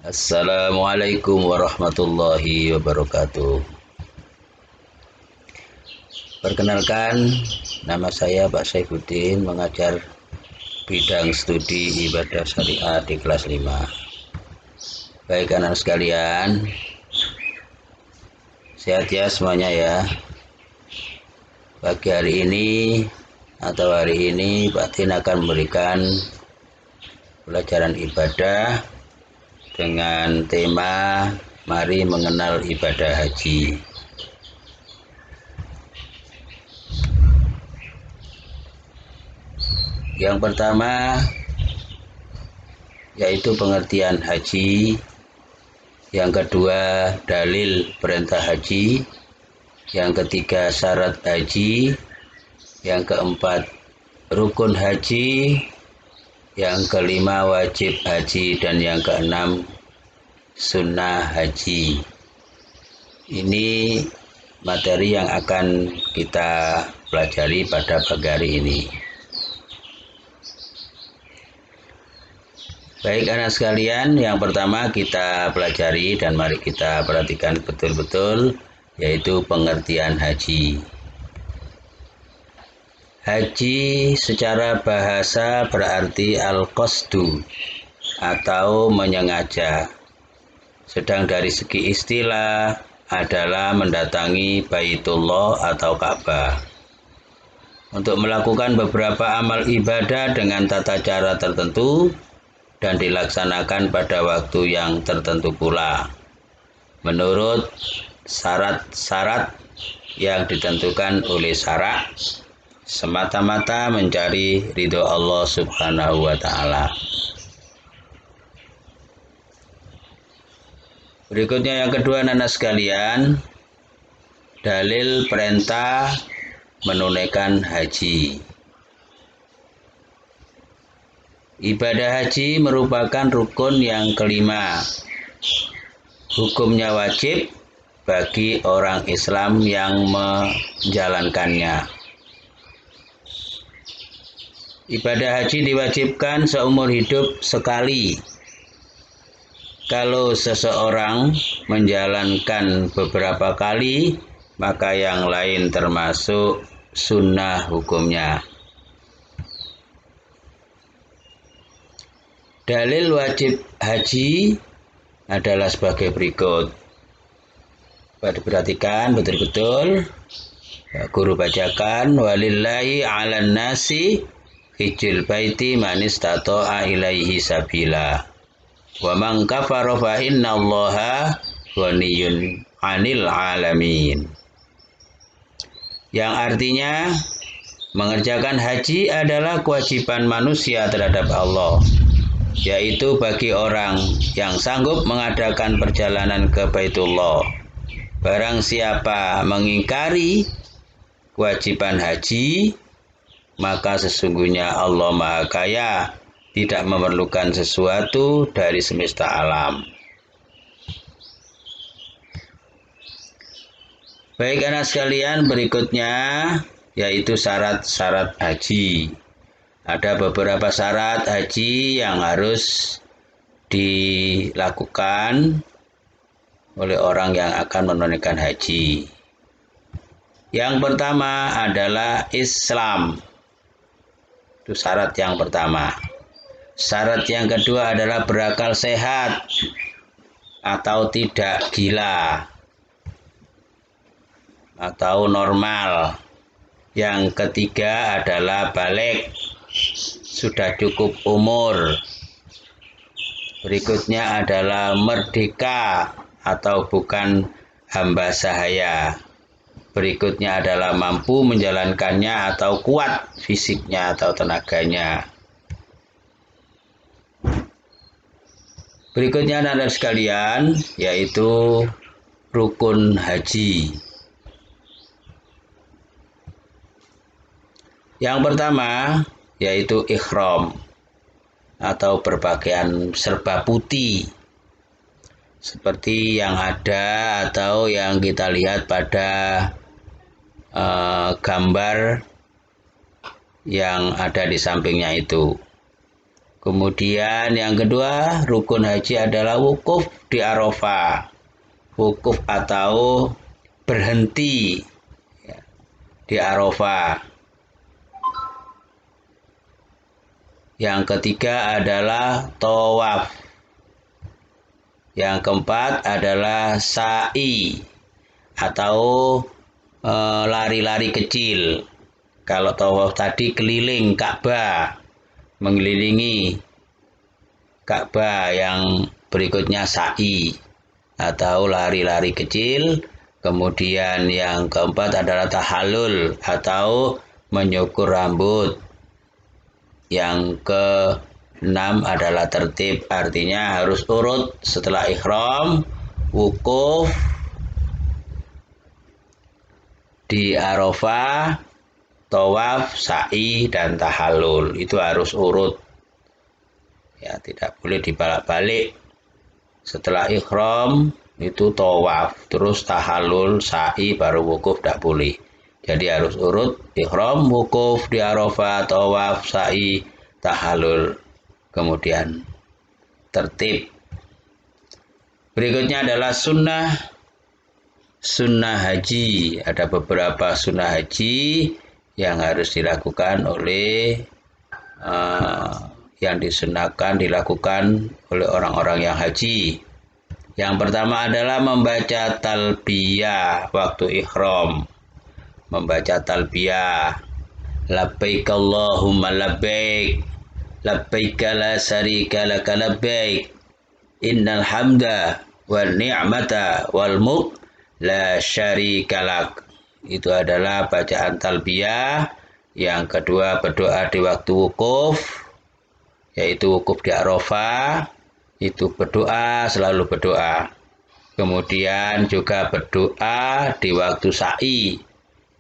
Assalamualaikum warahmatullahi wabarakatuh. Perkenalkan, nama saya Pak Saifuddin, mengajar bidang studi ibadah syariah di kelas 5. Baik anak sekalian, sehat ya semuanya ya. Pagi hari ini Pak Tin akan memberikan pelajaran ibadah dengan tema Mari Mengenal Ibadah Haji. Yang pertama yaitu pengertian haji, yang kedua dalil perintah haji, yang ketiga syarat haji, yang keempat rukun haji, yang kelima wajib haji, dan yang keenam sunnah haji. Ini materi yang akan kita pelajari pada pagi hari ini. Baik anak sekalian, yang pertama kita pelajari dan mari kita perhatikan betul-betul, yaitu pengertian haji. Haji secara bahasa berarti al-qasdu atau menyengaja. Sedang dari segi istilah adalah mendatangi Baitullah atau Ka'bah untuk melakukan beberapa amal ibadah dengan tata cara tertentu dan dilaksanakan pada waktu yang tertentu pula menurut syarat-syarat yang ditentukan oleh syarak, semata-mata mencari ridho Allah Subhanahu wa Ta'ala. Berikutnya yang kedua anak sekalian, dalil perintah menunaikan haji. Ibadah haji merupakan rukun yang kelima. Hukumnya wajib bagi orang Islam yang menjalankannya. Ibadah haji diwajibkan seumur hidup sekali. Kalau seseorang menjalankan beberapa kali, maka yang lain termasuk sunnah hukumnya. Dalil wajib haji adalah sebagai berikut. Perhatikan betul-betul. Guru bacakan, walillahi 'alan nasi hijjul baiti man istata'a ilaihi sabila. Wa man kafara fa innallaha ghaniyyun 'anil 'alamin. Yang artinya mengerjakan haji adalah kewajiban manusia terhadap Allah, yaitu bagi orang yang sanggup mengadakan perjalanan ke Baitullah. Barang siapa mengingkari kewajiban haji, maka sesungguhnya Allah Maha Kaya, tidak memerlukan sesuatu dari semesta alam. Baik anak sekalian, berikutnya yaitu syarat-syarat haji. Ada beberapa syarat haji yang harus dilakukan oleh orang yang akan menunaikan haji. Yang pertama adalah Islam. Itu syarat yang pertama. Syarat yang kedua adalah berakal sehat atau tidak gila atau normal. Yang ketiga adalah balik, sudah cukup umur. Berikutnya adalah merdeka atau bukan hamba sahaya. Berikutnya adalah mampu menjalankannya atau kuat fisiknya atau tenaganya. Berikutnya anak-anak sekalian, yaitu rukun haji. Yang pertama yaitu ihram atau berpakaian serba putih seperti yang ada atau yang kita lihat pada gambar yang ada di sampingnya itu. Kemudian yang kedua, rukun haji adalah wukuf di Arafah. Wukuf atau berhenti ya, di Arafah. Yang ketiga adalah tawaf. Yang keempat adalah sa'i atau lari-lari kecil. Kalau tawaf tadi keliling Ka'bah, mengelilingi Ka'bah. Yang berikutnya sa'i atau lari-lari kecil. Kemudian yang keempat adalah tahallul atau menyukur rambut. Yang keenam adalah tertib, artinya harus urut setelah ihram, wukuf di Arafah, tawaf, sa'i, dan tahallul. Itu harus urut. Ya, tidak boleh dibalak-balik. Setelah ihram itu tawaf, terus tahallul, sa'i, baru wukuf, tidak boleh. Jadi harus urut, ihram, wukuf di Arafah, tawaf, sa'i, tahallul, kemudian tertib. Berikutnya adalah sunnah haji. Ada beberapa sunnah haji yang harus dilakukan oleh yang disunahkan dilakukan oleh orang-orang yang haji. Yang pertama adalah membaca talbiyah waktu ihram. Membaca talbiyah. Labbaik Allahumma labbaik. Labbaik la syarika laka labbaik. Innal hamda wal ni'mata wal mulk la syarika lak. Itu adalah bacaan talbiyah. Yang kedua, berdoa di waktu wukuf, yaitu wukuf di Arafah. Itu berdoa, selalu berdoa. Kemudian juga berdoa di waktu sa'i.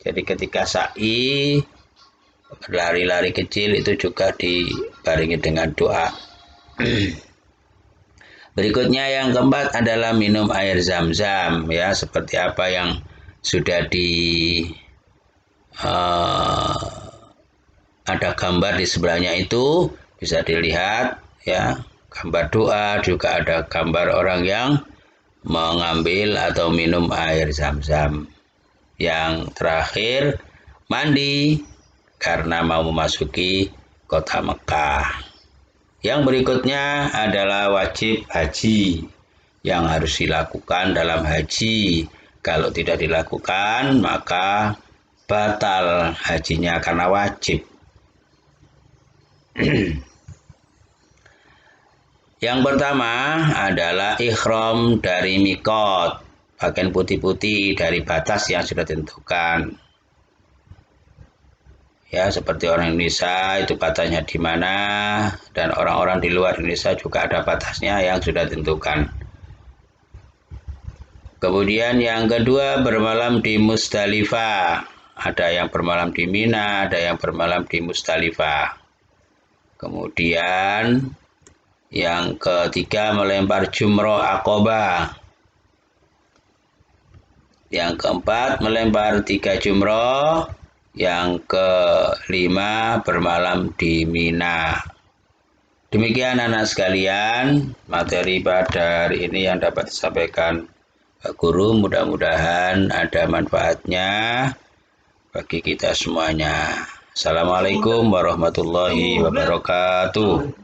Jadi ketika sa'i, lari-lari kecil itu juga dibarengi dengan doa. Berikutnya yang keempat adalah minum air zam-zam, ya, seperti apa yang sudah ada gambar di sebelahnya itu, bisa dilihat ya, gambar doa, juga ada gambar orang yang mengambil atau minum air zam-zam. Yang terakhir, mandi karena mau memasuki kota Mekah. Yang berikutnya adalah wajib haji yang harus dilakukan dalam haji. Kalau tidak dilakukan, maka batal hajinya karena wajib. Yang pertama adalah ihram dari mikot, pakaian putih-putih dari batas yang sudah ditentukan. Ya, seperti orang Indonesia itu batasnya di mana, dan orang-orang di luar Indonesia juga ada batasnya yang sudah ditentukan. Kemudian yang kedua, bermalam di Musdalifah. Ada yang bermalam di Mina, ada yang bermalam di Musdalifah. Kemudian yang ketiga, melempar jumroh Aqobah. Yang keempat, melempar 3 jumroh. Yang kelima, bermalam di Mina. Demikian anak sekalian, materi pada hari ini yang dapat disampaikan Pak Guru. Mudah-mudahan ada manfaatnya bagi kita semuanya. Assalamualaikum warahmatullahi wabarakatuh.